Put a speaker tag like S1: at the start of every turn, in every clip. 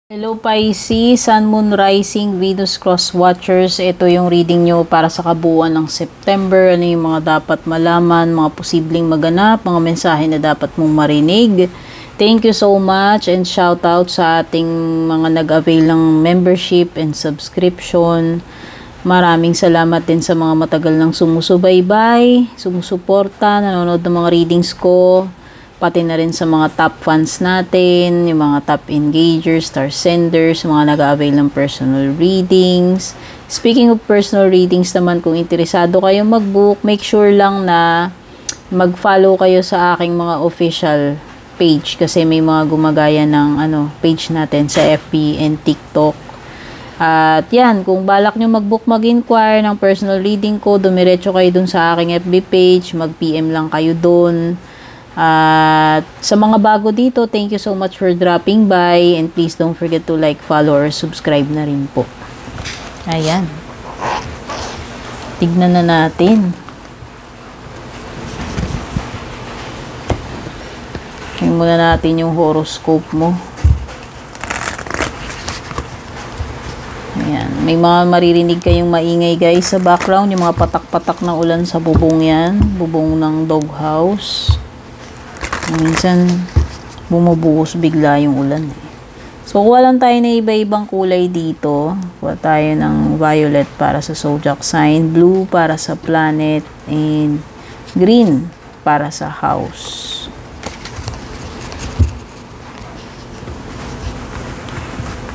S1: Hello Pisces, Sun, Moon, Rising, Venus, Cross Watchers. Ito yung reading nyo para sa kabuuan ng September. Ano yung mga dapat malaman, mga posibleng maganap, mga mensahe na dapat mong marinig. Thank you so much and shout out sa ating mga nag-avail ng membership and subscription. Maraming salamat din sa mga matagal ng sumusubaybay, sumusuporta, nanonood ng mga readings ko. Pati na rin sa mga top fans natin, yung mga top engagers, star senders, mga nag-avail ng personal readings. Speaking of personal readings naman, kung interesado kayo mag-book, make sure lang na mag-follow kayo sa aking mga official page kasi may mga gumagaya ng page natin sa FB and TikTok. At yan, kung balak nyo mag-book, mag-inquire ng personal reading ko, dumiretso kayo dun sa aking FB page, mag-PM lang kayo dun. At sa mga bago dito, thank you so much for dropping by and please don't forget to like, follow, or subscribe na rin po. Ayan. Tignan na natin. Tingnan muna natin yung horoscope mo. Ayan. May mga maririnig kayong maingay guys sa background. Yung mga patak-patak na ulan sa bubong yan. Bubong ng doghouse. Minsan, bumubuhos bigla yung ulan. So, kuha lang tayo na iba-ibang kulay dito. Kuha tayo ng violet para sa zodiac sign, blue para sa planet, and green para sa house.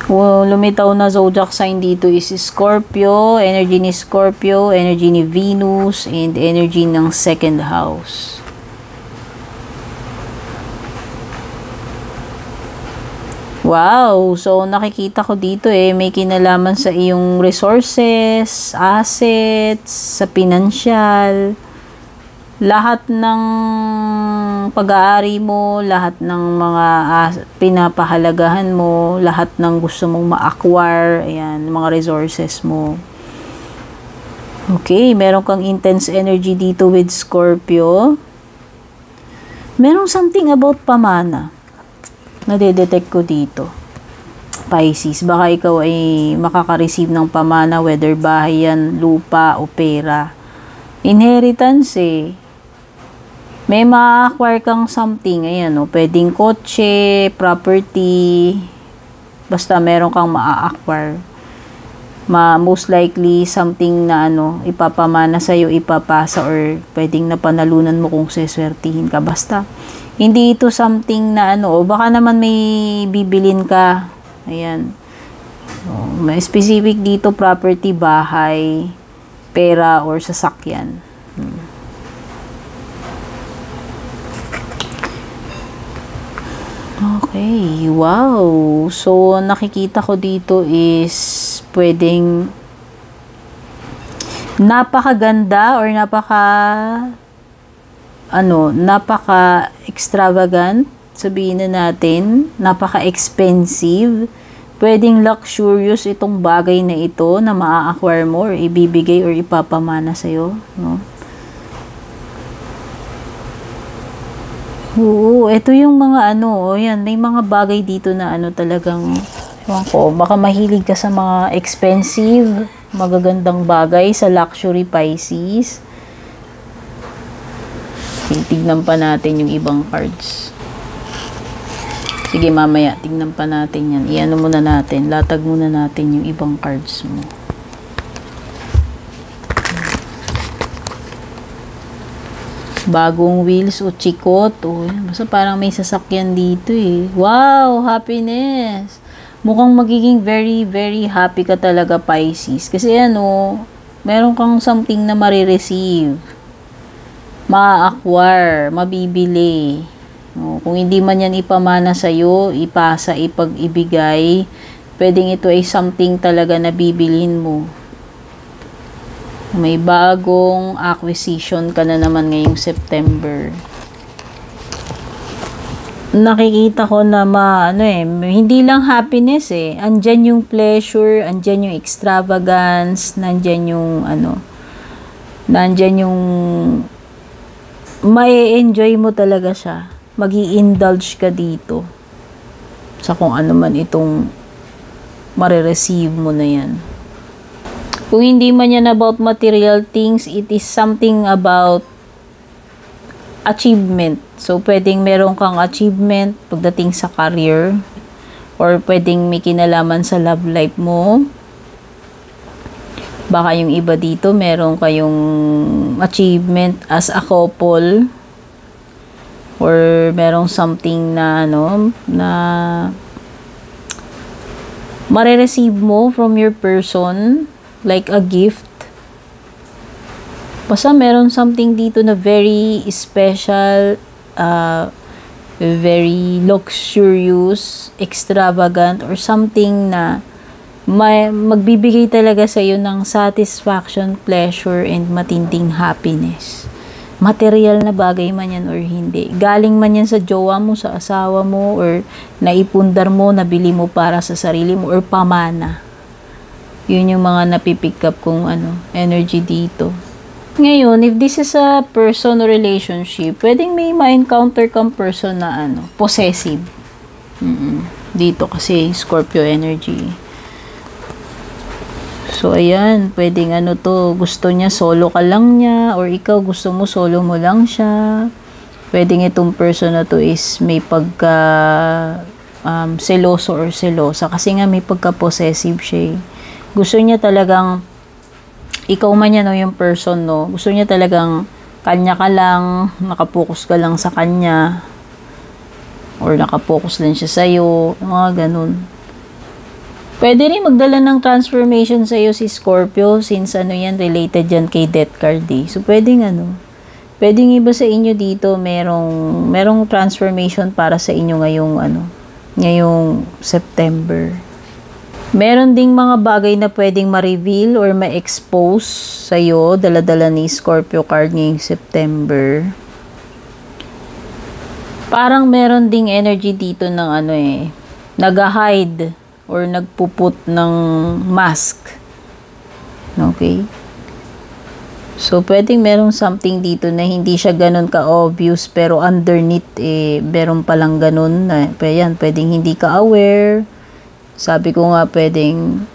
S1: Lumitaw na zodiac sign dito is Scorpio. Energy ni Scorpio, energy ni Venus, and energy ng second house. Wow! So, nakikita ko dito may kinalaman sa iyong resources, assets, sa financial, lahat ng pag-aari mo, lahat ng mga pinapahalagahan mo, lahat ng gusto mong ma-acquire, ayan, mga resources mo. Okay, meron kang intense energy dito with Scorpio. Merong something about pamana. Nadedetect ko dito. Pisces, baka ikaw ay makaka-receive ng pamana, whether bahay yan, lupa, o pera. Inheritance May ma-acquire kang something, ayan pwedeng kotse, property, basta meron kang ma-acquire. Most likely, something na ipapamana sa'yo, ipapasa, or pwedeng napanalunan mo kung seswertihin ka. Basta, hindi ito something na baka naman may bibilin ka. Ayan. May specific dito, property, bahay, pera, or sasakyan. Okay, wow. So, nakikita ko dito is pwedeng napakaganda or napaka-extravagant, sabihin na natin, napaka-expensive, pwedeng luxurious itong bagay na ito na maa-acquire mo or ibibigay or ipapamana sa'yo, no? Oo, ito yung mga yan, may mga bagay dito na talagang, ewan ko, baka mahilig ka sa mga expensive, magagandang bagay sa luxury Pisces. Tignan pa natin yung ibang cards. Sige, mamaya, tignan pa natin yan. Iano muna natin, latag muna natin yung ibang cards mo. Bagong wheels o chikot. Basta parang may sasakyan dito Wow, happiness. Mukhang magiging very, very happy ka talaga, Pisces. Kasi meron kang something na marireceive, ma-acquire, mabibili. Kung hindi man yan ipamana sa'yo, ipasa, ipag-ibigay, pwedeng ito ay something talaga na bibilhin mo. May bagong acquisition ka na naman ngayong September. Nakikita ko na hindi lang happiness Andyan yung pleasure, andyan yung extravagance, nandyan yung nandyan yung mai-enjoy mo talaga siya. Magi-indulge ka dito. sa kung ano man itong marireceive mo na yan. Kung hindi man yan about material things, it is something about achievement. So, pwedeng meron kang achievement pagdating sa career, or pwedeng may kinalaman sa love life mo. Baka yung iba dito, meron kayong achievement as a couple, or merong something na na marireceive mo from your person, like a gift. Basta meron something dito na very special, very luxurious, extravagant, or something na magbibigay talaga sa iyo ng satisfaction, pleasure, and matinding happiness. Material na bagay man yan or hindi. Galing man yan sa jowa mo, sa asawa mo, or naipundar mo, nabili mo para sa sarili mo, or pamana. Yun yung mga napipick up kung energy dito. Ngayon, if this is a person or relationship, pwedeng may ma-encounter kang person na possessive. Dito kasi Scorpio energy. So, ayan, pwedeng gusto niya solo ka lang niya, or ikaw gusto mo solo mo lang siya. Pwedeng itong person na to is may pagka seloso or selosa, kasi nga may pagka-possessive siya. Gusto niya talagang, ikaw man yan o yung person, no? Gusto niya talagang kanya ka lang, nakapokus ka lang sa kanya, or nakapokus lang siya sa'yo, mga ganun. Pwede rin magdala ng transformation sa iyo si Scorpio, since yan, related yan kay Death card eh. So, pwedeng pwedeng iba sa inyo dito, merong transformation para sa inyo ngayong September. Meron ding mga bagay na pwedeng ma-reveal or ma-expose sa iyo, dala-dala ni Scorpio card ngayong September. Parang meron ding energy dito ng nag-hide or nagpuput ng mask. Okay? So, pwedeng merong something dito na hindi siya ganun ka-obvious, pero underneath, meron palang ganun na, pwedeng hindi ka aware. Sabi ko nga, pwedeng,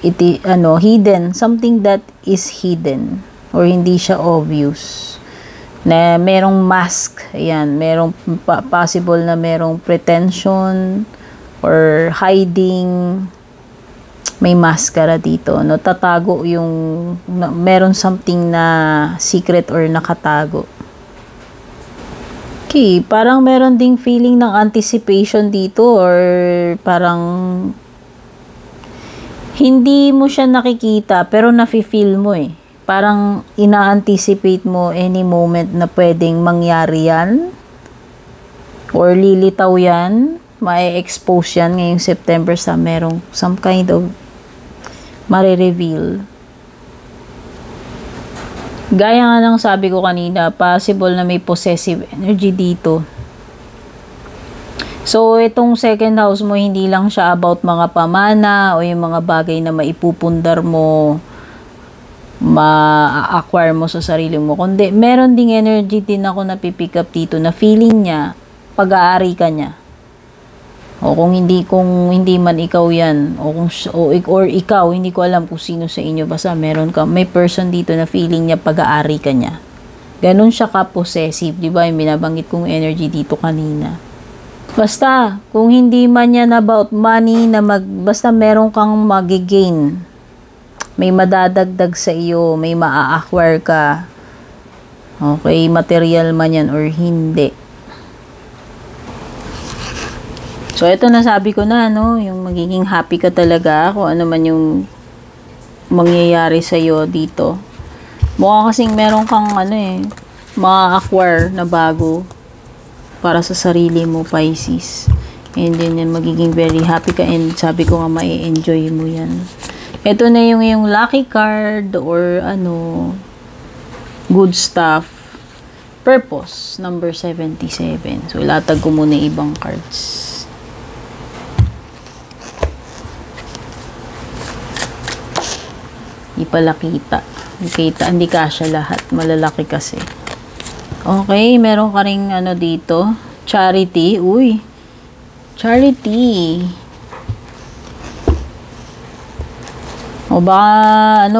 S1: hidden. Something that is hidden. Or hindi siya obvious. Na merong mask. Ayan, merong possible na merong pretension, or hiding, may maskara dito, tatago meron something na secret or nakatago. Okay, parang meron ding feeling ng anticipation dito, or parang hindi mo siya nakikita pero nafe-feel mo parang ina-anticipate mo any moment na pwedeng mangyari yan, or lilitaw yan, ma-expose yan ngayong September sa merong some kind of mare-reveal. Gaya nga ng sabi ko kanina, possible na may possessive energy dito. So, itong second house mo, hindi lang siya about mga pamana o yung mga bagay na maipupundar mo, ma-acquire mo sa sarili mo. Kundi, meron ding energy din ako na pipick up dito na feeling niya, pag-aari ka niya. O kung hindi man ikaw yan, or ikaw, hindi ko alam kung sino sa inyo, basta may person dito na feeling niya pag-aari ka niya. Ganun siya ka-possessive, di ba? Yung binabanggit kong energy dito kanina. Basta, kung hindi man yan about money, basta meron kang magigain. May madadagdag sa iyo, may maa-acquire ka. Okay, material man yan or hindi. So, ito nasabi ko na, yung magiging happy ka talaga kung ano man yung mangyayari sa'yo dito. Mukha kasing meron kang, ma-acquire na bago para sa sarili mo, Pisces. And then, yan, magiging very happy ka, and sabi ko nga, ma-enjoy mo yan. Ito na yung lucky card, or good stuff. Purpose, number 77. So, ilatag ko muna ibang cards. Hindi pala kita. Hindi kasya lahat. Malalaki kasi. Okay, meron ka ring dito. Charity. Uy. Charity. O baka,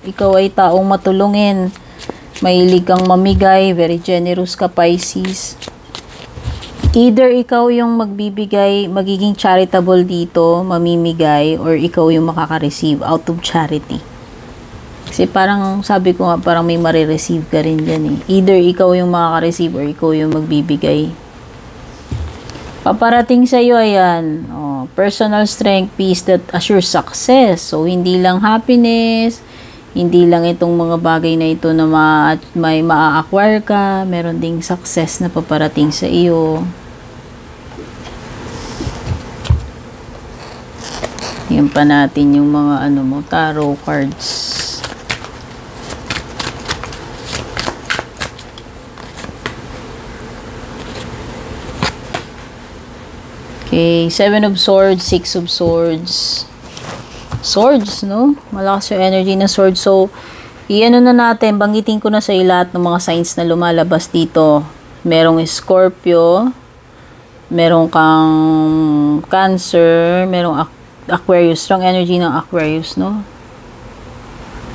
S1: ikaw ay taong matulungin. Mahilig kang mamigay, very generous ka, Pisces. Either ikaw yung magbibigay, magiging charitable dito, mamimigay, or ikaw yung makaka-receive out of charity. Kasi parang, sabi ko nga, parang may marireceive ka rin dyan eh. Either ikaw yung makaka-receive or ikaw yung magbibigay. Paparating sa iyo, ayan, personal strength, peace that assures success. So, hindi lang happiness, hindi lang itong mga bagay na ito na may maa-acquire ka, meron ding success na paparating sa iyo. Yan pa natin yung mga tarot cards. Okay, 7 of Swords, 6 of Swords. Swords, no? Malakas yung energy ng Swords. So, na natin, banggitin ko na sa lahat ng mga signs na lumalabas dito. Merong Scorpio, merong kang Cancer, merong Aquarius. Strong energy ng Aquarius, no?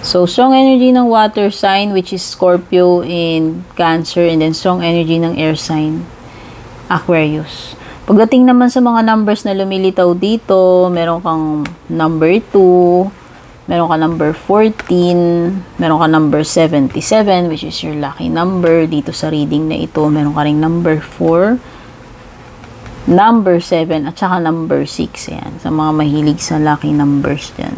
S1: So, strong energy ng water sign, which is Scorpio and Cancer, and then strong energy ng air sign, Aquarius. Pagdating naman sa mga numbers na lumilitaw dito, meron kang number 2, meron kang number 14, meron kang number 77, which is your lucky number. Dito sa reading na ito, meron ka ring number 4, number 7, at saka number 6. Yan, sa mga mahilig sa lucky numbers dyan.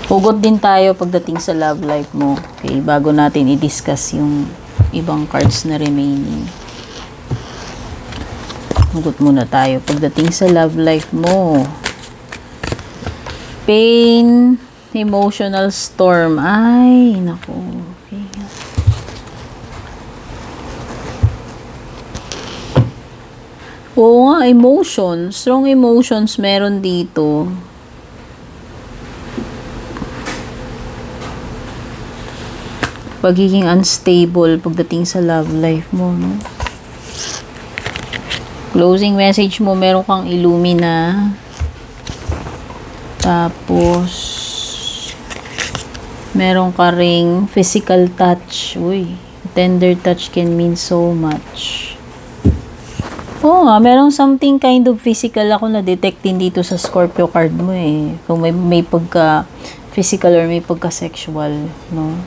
S1: Hugot din tayo pagdating sa love life mo. Okay, bago natin i-discuss yung ibang cards na remaining. Hugot muna tayo pagdating sa love life mo. Pain, emotional storm. Ay, naku. Okay. Oo nga, emotions. Strong emotions meron dito. Pagiging unstable pagdating sa love life mo, no? Closing message mo, meron kang Illumina. Tapos, meron ka ring physical touch. Uy, tender touch can mean so much. Oo nga, merong something kind of physical ako na-detect din dito sa Scorpio card mo eh. Kung may pagka-physical or may pagka-sexual, no?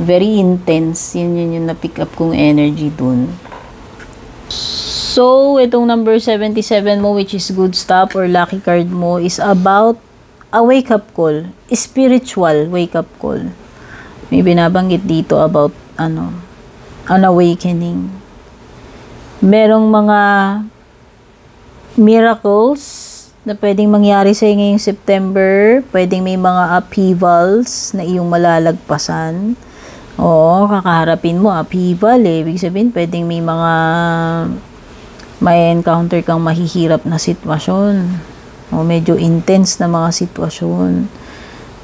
S1: Very intense. Yun yung na-pick up kong energy dun. So, itong number 77 mo, which is good stuff or lucky card mo, is about a wake-up call. Spiritual wake-up call. May binabanggit dito about, an awakening. Merong mga miracles na pwedeng mangyari sa iyo ngayong September. Pwedeng may mga upheavals na iyong malalagpasan. Oo, kakaharapin mo, upheaval eh. Ibig sabihin, pwedeng may encounter kang mahihirap na sitwasyon. O medyo intense na mga sitwasyon.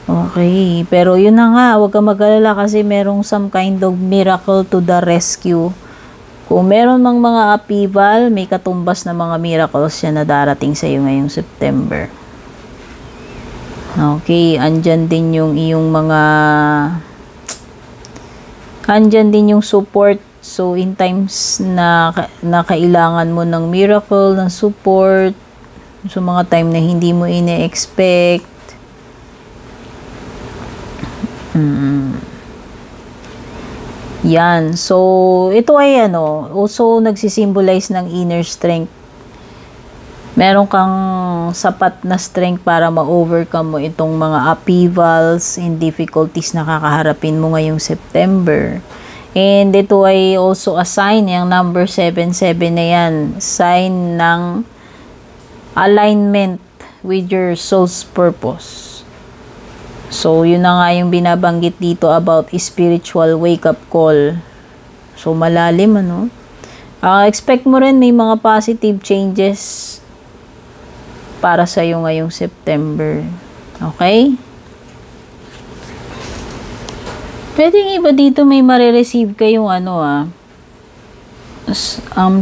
S1: Okay. Pero yun na nga, huwag kang mag-alala kasi merong some kind of miracle to the rescue. Kung meron mang mga upheaval, may katumbas na mga miracles yan na darating sa iyo ngayong September. Okay. Andyan din yung iyong andyan din yung support. So, in times na kailangan mo ng miracle, ng support, so mga time na hindi mo ine-expect, yan. So, ito ay also nagsisimbolize ng inner strength. Meron kang sapat na strength para ma-overcome mo itong mga upheavals and difficulties na kakaharapin mo ngayong September. And ito ay also a sign, yung number 77 na yan, sign ng alignment with your soul's purpose. So, yun na nga yung binabanggit dito about spiritual wake-up call. So, malalim, expect mo rin may mga positive changes para sa iyo ngayong September. Okay? Pwedeng iba dito may marireceive kayong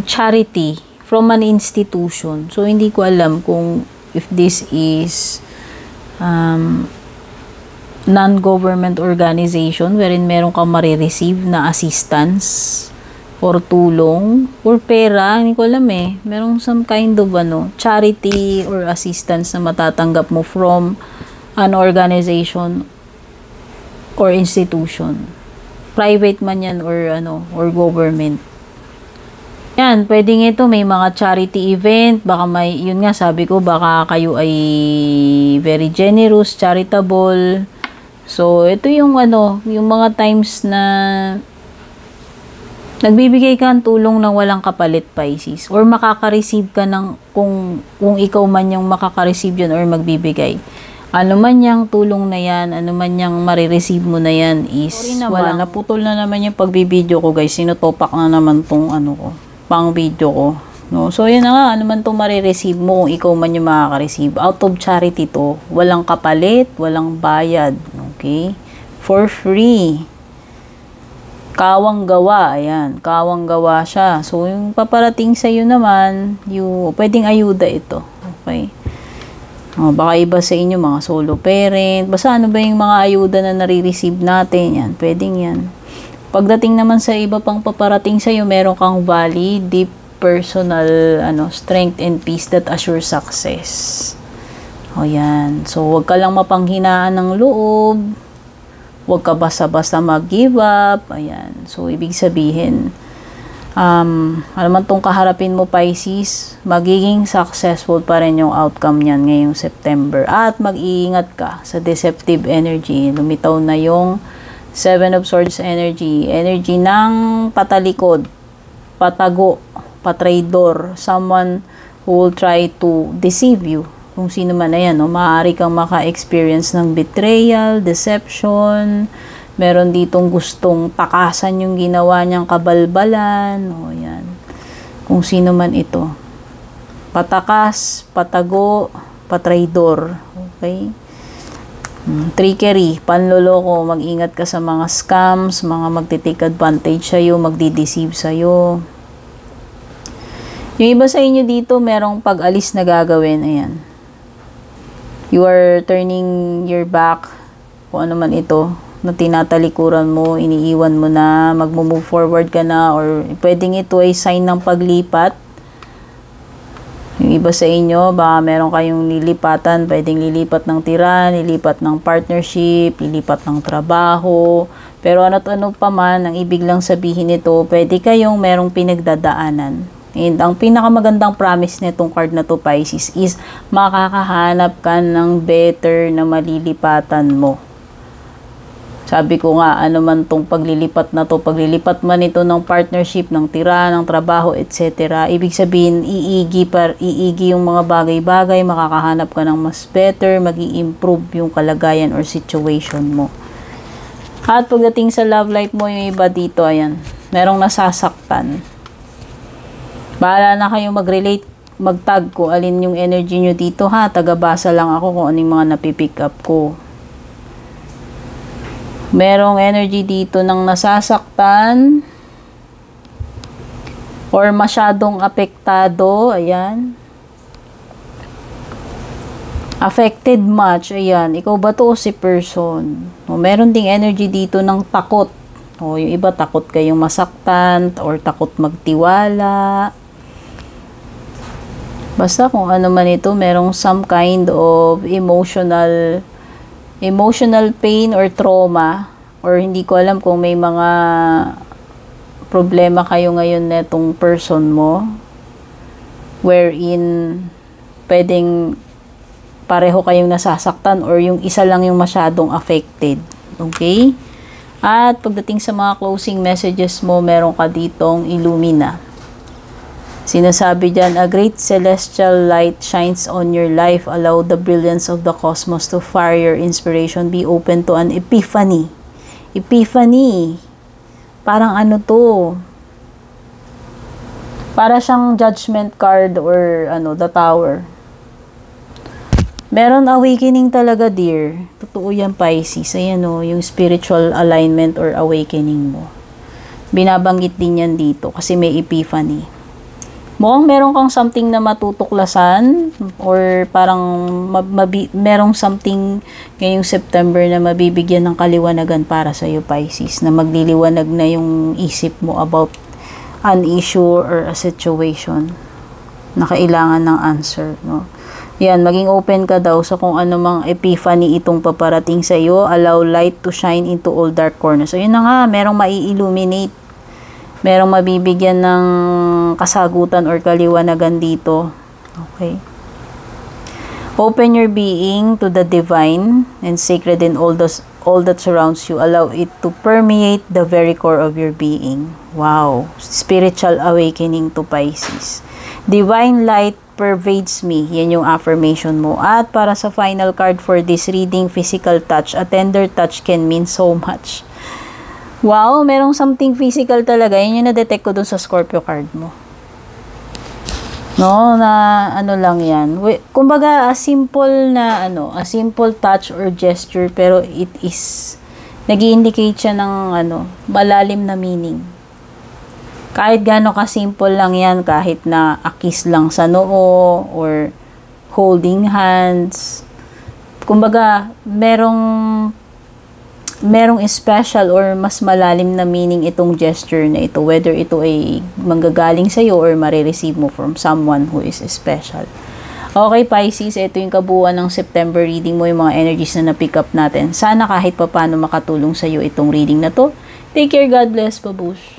S1: charity from an institution. So, hindi ko alam kung if this is non-government organization wherein meron kang marireceive na assistance or tulong or pera, hindi ko alam eh. Merong some kind of charity or assistance na matatanggap mo from an organization or institution. Private man yan or government. Yan, pwedeng ito may mga charity event, baka may, yun nga sabi ko, baka kayo ay very generous, charitable. So, ito yung yung mga times na nagbibigay ka ng tulong ng walang kapalit, Pisces, or makaka-receive ka ng kung ikaw man yung makaka-receive yun or magbibigay. Ano man yung tulong na yan, ano man yung marireceive mo na yan is wala, naputol na naman yung pagbibideo ko, guys. Sinutopak na naman tong ko, pang video ko. No? So, yun na nga, ano man itong marireceive mo kung ikaw man yung makaka-receive. Out of charity to. Walang kapalit, walang bayad. Okay? For free. Kawang gawa, ayan, kawang gawa siya. So, yung paparating sa iyo naman, pwedeng ayuda ito. Okay? Baka iba sa inyo, mga solo parent. Basta ano ba yung mga ayuda na nare-receive natin? Yan, pwedeng yan. Pagdating naman sa iba pang paparating sa iyo, meron kang valid, deep, personal, strength and peace that assure success. O yan. So, wag ka lang mapanghinaan ng loob. Huwag ka basta-basta mag-give up. Ayan. So, ibig sabihin, ano man tong kaharapin mo, Pisces, magiging successful pa rin yung outcome niyan ngayong September. At mag-iingat ka sa deceptive energy. Lumitaw na yung Seven of Swords energy. Energy ng patalikod, patago, patraidor. Someone who will try to deceive you. Kung sino man na yan, maaari kang maka-experience ng betrayal, deception, meron ditong gustong takasan yung ginawa niyang kabalbalan, yan. Kung sino man ito. Patakas, patago, patraidor, okay? Trickery, panloloko, mag-ingat ka sa mga scams, mga magti-take advantage sa'yo, magdi-deceive sa'yo. Yung iba sa inyo dito, merong pag-alis na gagawin, ayan. You are turning your back, kung ano man ito, na tinatalikuran mo, iniiwan mo na, mag-move forward ka na, or pwedeng ito ay sign ng paglipat. Yung iba sa inyo, baka meron kayong lilipatan, pwedeng lilipat ng tira, lilipat ng partnership, lilipat ng trabaho, pero ano't ano pa man, ang ibig lang sabihin nito, pwede kayong merong pinagdadaanan. And ang pinakamagandang promise nitong card na to, Pisces, is makakahanap ka ng better na malilipatan mo. Sabi ko nga, ano man tong paglilipat na to, paglilipat man ito ng partnership, ng tira, ng trabaho, etc. Ibig sabihin, iigi yung mga bagay-bagay, makakahanap ka ng mas better, mag-i-improve yung kalagayan or situation mo. At pagdating sa love life mo, yung iba dito, ayan, merong nasasaktan. Bahala na kayong mag-relate, mag-tag ko alin yung energy nyo dito, ha. Tagabasa lang ako kung anong mga napipick up ko. Merong energy dito ng nasasaktan or masyadong apektado, ayan. Affected much, ayan. Ikaw ba to o si person? Meron ding energy dito ng takot. Yung iba takot kayong masaktan or takot magtiwala. Basta kung ano man ito, merong some kind of emotional pain or trauma, or hindi ko alam kung may mga problema kayo ngayon netong person mo, wherein pwedeng pareho kayong nasasaktan or yung isa lang yung masyadong affected. Okay? At pagdating sa mga closing messages mo, meron ka ditong Illumina. Sinasabi dyan, a great celestial light shines on your life. Allow the brilliance of the cosmos to fire your inspiration. Be open to an epiphany. Epiphany. Parang ano to? Para siyang judgment card or the tower. Meron awakening talaga, dear. Totoo yan, Pisces. Ayan yung spiritual alignment or awakening mo. Binabanggit din yan dito kasi may epiphany. Mukhang meron kang something na matutuklasan or parang merong something ngayong September na mabibigyan ng kaliwanagan para sa iyo, Pisces, na magliliwanag na yung isip mo about an issue or a situation na kailangan ng answer, no? Yan, maging open ka daw sa kung ano mang epiphany itong paparating sa iyo. Allow light to shine into all dark corners. So, yun na nga, merong mai-illuminate. Merong mabibigyan ng kasagutan or kaliwanagan dito. Okay. Open your being to the divine and sacred in all that surrounds you. Allow it to permeate the very core of your being. Wow. Spiritual awakening to Pisces. Divine light pervades me. Yan yung affirmation mo. At para sa final card for this reading, physical touch. A tender touch can mean so much. Wow, merong something physical talaga. Yan yung na-detect ko dun sa Scorpio card mo. No, na ano lang yan. Kumbaga, a simple touch or gesture, pero it is, nag-i-indicate siya ng, malalim na meaning. Kahit gaano ka-simple lang yan, kahit na a kiss lang sa noo, or holding hands. Kumbaga, merong special or mas malalim na meaning itong gesture na ito, whether ito ay manggagaling sa iyo or marireceive mo from someone who is special. Okay, Pisces, ito yung kabuuan ng September reading mo, yung mga energies na na-pick up natin. Sana kahit papaano makatulong sa iyo itong reading na to. Take care, God bless, babush.